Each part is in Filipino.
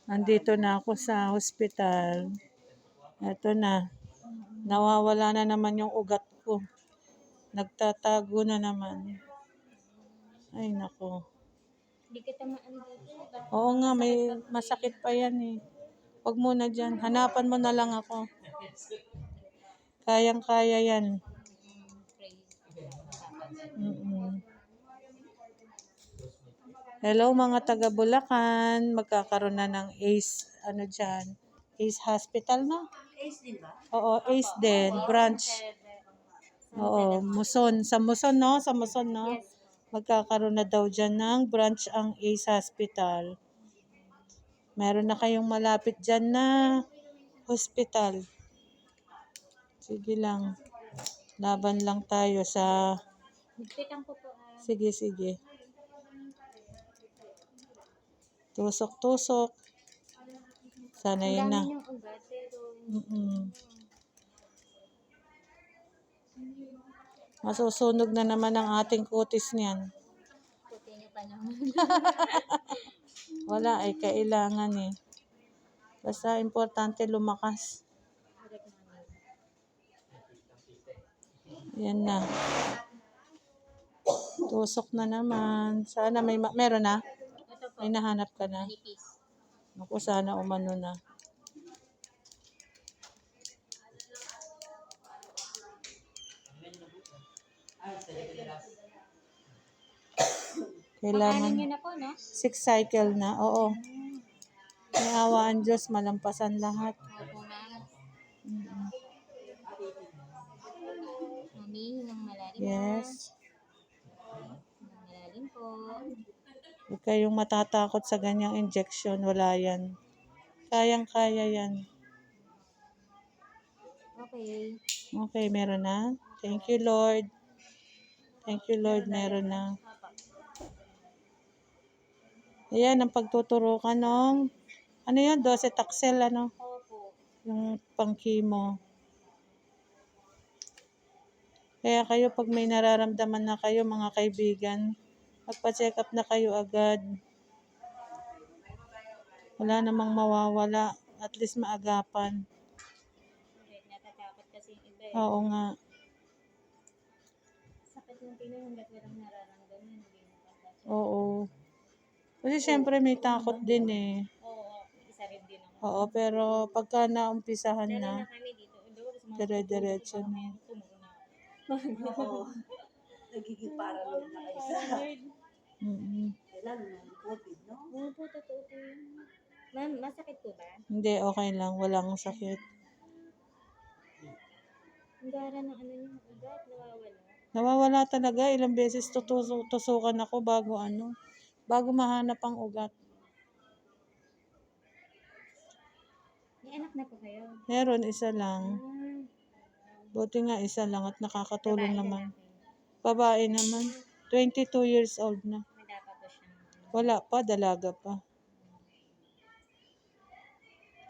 Andito na ako sa hospital. Eto na. Nawawala na naman yung ugat ko. Nagtatago na naman. Ay, nako. Hindi kita maano dito. Oo nga, may masakit pa yan eh. Huwag muna dyan. Hanapan mo na lang ako. Kayang-kaya yan. Mm-mm. Hello mga taga Bulacan. Magkakaroon na ng ACE, ano dyan? ACE Hospital, no? ACE din ba? Oo, ACE din. Branch. Oo, Muson. Sa Muson, no? Sa Muson, no? Yes. Magkakaroon na daw dyan ng branch ang ACE Hospital. Meron na kayong malapit dyan na hospital. Sige lang. Laban lang tayo sa... Nagpitang ko po. Sige, sige. Tusok-tusok. Sana Ang yun na. dami ng ugat pero Masusunog na naman ang ating kutis niyan. puti niyo pa naman. Wala ay kailangan eh. Basta importante lumakas. Yan na. Tusok na naman. Sana meron na? Ito po. May nahanap ka na? Manipis. Naku, sana umano na. Kailangan Pakanin niyo na po, no? 6 cycle na. Oo. May awaan Diyos, malampasan lahat. Opo, ma'am. Mm-mm. Mami, ng malalim Yes. Ng malalim po. Huwag kayong matatakot sa ganyang injection. Wala yan. Kayang-kaya yan. Okay. Okay, meron na. Thank you, Lord. Thank you, Lord. Meron na. Ayan, ang pagtuturukan ng, ano yun, docetaxel, ano? Opo. Yung pang-chemo. Kaya kayo, pag may nararamdaman na kayo, mga kaibigan, magpa-check up na kayo agad. Wala namang mawawala. At least maagapan. Natatakot kasi yung iba eh. Oo nga. Sakit ng Pinoy hanggat walang nararamdaman. Hindi nakakasya. Oo. Kasi syempre may takot din eh. Oo, isa rin din ako. Oo, pero pagka naumpisahan Lalo na na, kami dito. dire-diretso na. Oo. Nagiging paranoid na kayo sa Mm-mm. kailan ng COVID, no? Oo po, totoo po yun. Ma'am, masakit po ba? Hindi, okay lang. Walang sakit. Ang gara ng ano niyo, ugat, nawawala. Nawawala talaga. Ilang beses tusukan ako bago mahanap ang ugat. May anak na po kayo? Meron, isa lang. Ah, Buti nga isa lang at nakakatulong babae naman. lalaki. Babae naman. 22 years old na. Madapa po siya. Wala pa, dalaga pa.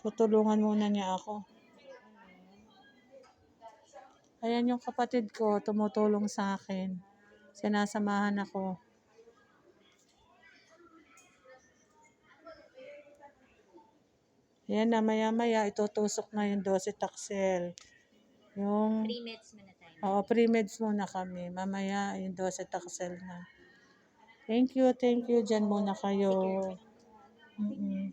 Tutulungan muna niya ako. Ayan yung kapatid ko, tumutulong sa akin. Sinasamahan ako. Ayan na, maya-maya, itutusok na yung docetaxel. Yung, 3 meds mo na tayo. oo, pre-meds muna kami. Mamaya, yung docetaxel na. Thank you. Diyan muna kayo. Mm-mm.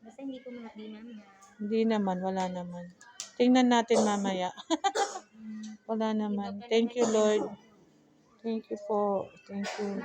Basta hindi po mahapdi, ma'am. Hindi naman, wala naman. Tingnan natin mamaya. Wala naman. Thank you, Lord. Thank you po. Thank you.